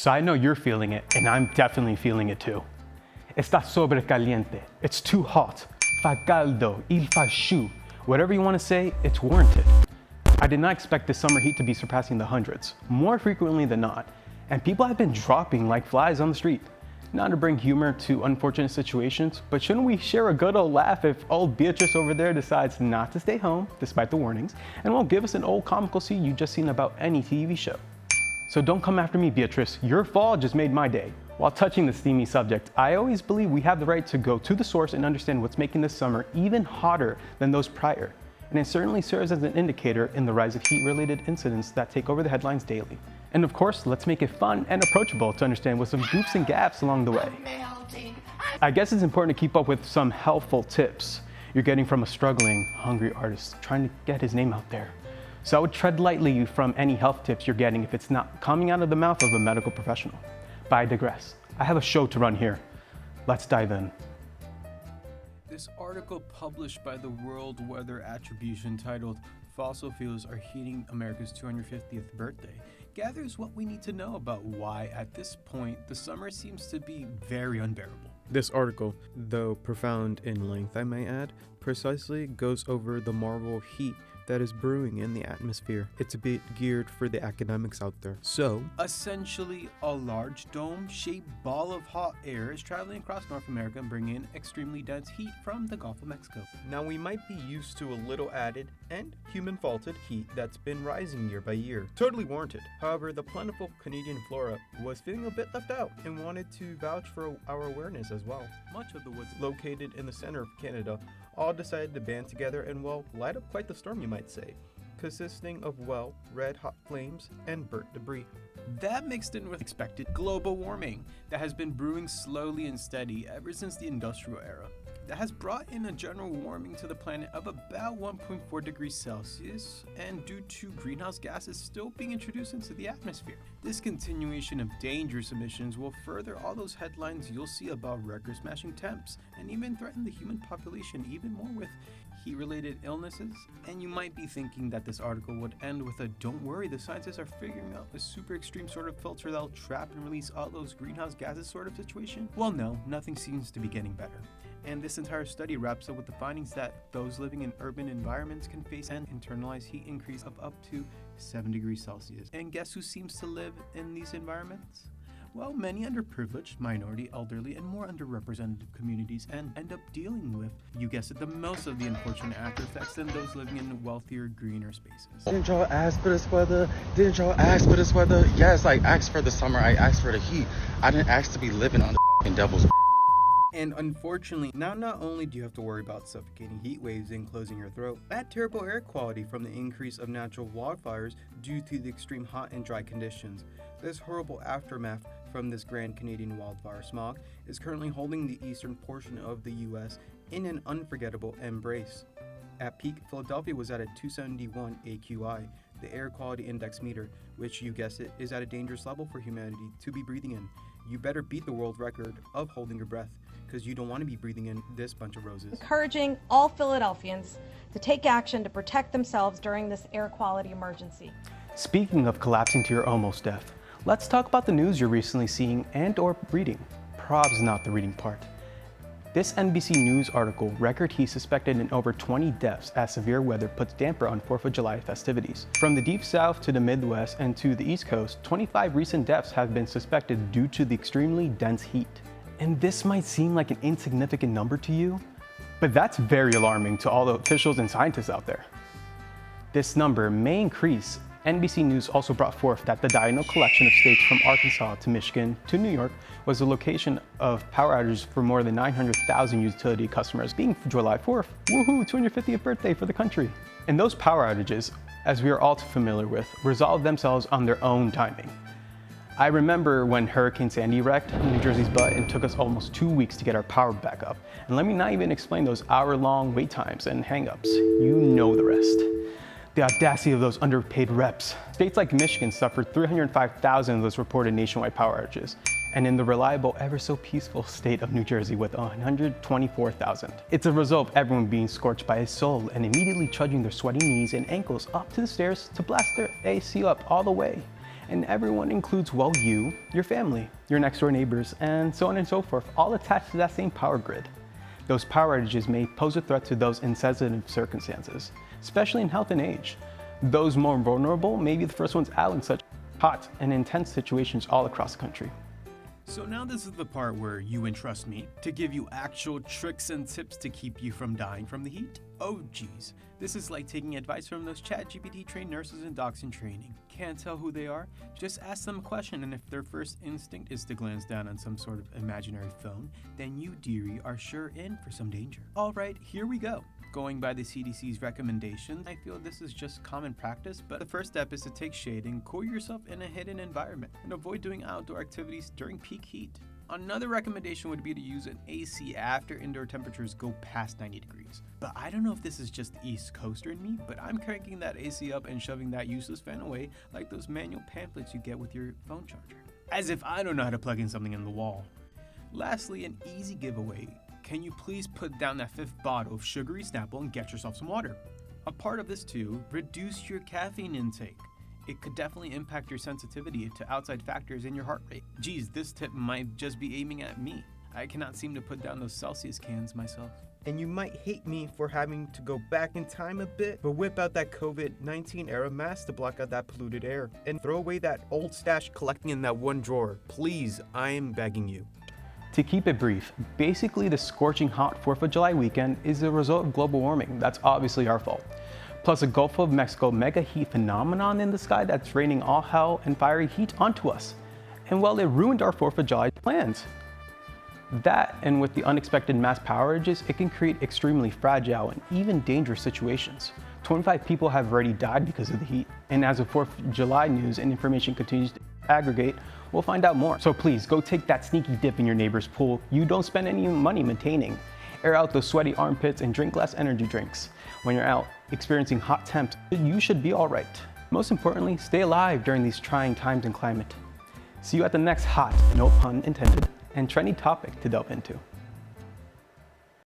So I know you're feeling it, and I'm definitely feeling it too. Está sobrecaliente. It's too hot. Fa caldo, il fa shu. Whatever you want to say, it's warranted. I did not expect this summer heat to be surpassing the hundreds, more frequently than not, and people have been dropping like flies on the street. Not to bring humor to unfortunate situations, but shouldn't we share a good old laugh if old Beatrice over there decides not to stay home, despite the warnings, and won't give us an old comical scene you just seen about any TV show? So don't come after me, Beatrice. Your fall just made my day. While touching the steamy subject, I always believe we have the right to go to the source and understand what's making this summer even hotter than those prior. And it certainly serves as an indicator in the rise of heat-related incidents that take over the headlines daily. And of course, let's make it fun and approachable to understand with some goofs and gaffs along the way. I guess it's important to keep up with some helpful tips you're getting from a struggling, hungry artist trying to get his name out there. So I would tread lightly from any health tips you're getting if it's not coming out of the mouth of a medical professional. But I digress. I have a show to run here. Let's dive in. This article published by the World Weather Attribution titled "Fossil Fuels Are Heating America's 250th Birthday" gathers what we need to know about why, at this point, the summer seems to be very unbearable. This article, though profound in length I may add, precisely goes over the marvel heat that is brewing in the atmosphere. It's a bit geared for the academics out there. So, essentially, a large dome-shaped ball of hot air is traveling across North America and bringing in extremely dense heat from the Gulf of Mexico. now we might be used to a little added and human-faulted heat that's been rising year by year. Totally warranted. However, the plentiful Canadian flora was feeling a bit left out and wanted to vouch for our awareness as well. Much of the woods located in the center of Canada all decided to band together and, well, light up quite the storm, you might say, consisting of, well, red-hot flames and burnt debris. That mixed in with expected global warming that has been brewing slowly and steady ever since the industrial era. That has brought in a general warming to the planet of about 1.4 degrees Celsius, and due to greenhouse gases still being introduced into the atmosphere. This continuation of dangerous emissions will further all those headlines you'll see about record-smashing temps, and even threaten the human population even more with heat-related illnesses. And you might be thinking that this article would end with a "don't worry, the scientists are figuring out a super extreme sort of filter that'll trap and release all those greenhouse gases" sort of situation. Well, no, nothing seems to be getting better. And this entire study wraps up with the findings that those living in urban environments can face an internalized heat increase of up to 7 degrees Celsius. And guess who seems to live in these environments? Well, many underprivileged, minority, elderly, and more underrepresented communities, and end up dealing with, you guessed it, the most of the unfortunate after effects than those living in wealthier, greener spaces. Didn't y'all ask for this weather? Didn't y'all ask for this weather? Yes, I asked for the summer. I asked for the heat. I didn't ask to be living on the devil's. And unfortunately, now not only do you have to worry about suffocating heat waves and closing your throat, but terrible air quality from the increase of natural wildfires due to the extreme hot and dry conditions. This horrible aftermath from this grand Canadian wildfire smog is currently holding the eastern portion of the US in an unforgettable embrace. At peak, Philadelphia was at a 271 AQI, the air quality index meter, which, you guessed it, is at a dangerous level for humanity to be breathing in. You better beat the world record of holding your breath, because you don't want to be breathing in this bunch of roses. Encouraging all Philadelphians to take action to protect themselves during this air quality emergency. Speaking of collapsing to your almost death, let's talk about the news you're recently seeing and or reading. Probs not the reading part. This NBC News article, record heat suspected in over 20 deaths as severe weather puts damper on 4th of July festivities. From the deep south to the Midwest and to the East Coast, 25 recent deaths have been suspected due to the extremely dense heat. And this might seem like an insignificant number to you, but that's very alarming to all the officials and scientists out there. This number may increase. NBC News also brought forth that the diurnal collection of states from Arkansas to Michigan to New York was the location of power outages for more than 900,000 utility customers, being July 4th. Woohoo, 250th birthday for the country. And those power outages, as we are all too familiar with, resolve themselves on their own timing. I remember when Hurricane Sandy wrecked New Jersey's butt and took us almost 2 weeks to get our power back up. And let me not even explain those hour-long wait times and hang-ups. You know the rest. The audacity of those underpaid reps. States like Michigan suffered 305,000 of those reported nationwide power outages, and in the reliable, ever so peaceful state of New Jersey with 124,000. It's a result of everyone being scorched by a soul and immediately trudging their sweaty knees and ankles up to the stairs to blast their AC up all the way. And everyone includes, well, you, your family, your next door neighbors, and so on and so forth, all attached to that same power grid. Those power outages may pose a threat to those in sensitive circumstances, especially in health and age. Those more vulnerable may be the first ones out in such hot and intense situations all across the country. So now this is the part where you entrust me to give you actual tricks and tips to keep you from dying from the heat? Oh geez, this is like taking advice from those ChatGPT trained nurses and docs in training. Can't tell who they are? Just ask them a question, and if their first instinct is to glance down on some sort of imaginary phone, then you, dearie, are sure in for some danger. Alright, here we go. Going by the CDC's recommendations, I feel this is just common practice, but the first step is to take shade and cool yourself in a hidden environment and avoid doing outdoor activities during peak heat. Another recommendation would be to use an AC after indoor temperatures go past 90 degrees. But I don't know if this is just East Coaster in me, but I'm cranking that AC up and shoving that useless fan away like those manual pamphlets you get with your phone charger. As if I don't know how to plug in something in the wall. Lastly, an easy giveaway. Can you please put down that 5th bottle of sugary Snapple and get yourself some water? A part of this too, reduce your caffeine intake. It could definitely impact your sensitivity to outside factors in your heart rate. Geez, this tip might just be aiming at me. I cannot seem to put down those Celsius cans myself. And you might hate me for having to go back in time a bit, but whip out that COVID-19 era mask to block out that polluted air. And throw away that old stash collecting in that one drawer. Please, I am begging you. To keep it brief, basically the scorching hot 4th of July weekend is a result of global warming. That's obviously our fault. Plus a Gulf of Mexico mega heat phenomenon in the sky that's raining all hell and fiery heat onto us. And well, it ruined our 4th of July plans. That, and with the unexpected mass power outages, it can create extremely fragile and even dangerous situations. 25 people have already died because of the heat. And as the 4th of July news and information continues to aggregate, we'll find out more. So please, go take that sneaky dip in your neighbor's pool you don't spend any money maintaining. Air out those sweaty armpits and drink less energy drinks. When you're out experiencing hot temps, you should be all right. Most importantly, stay alive during these trying times and climate. See you at the next hot, no pun intended, and trendy topic to delve into.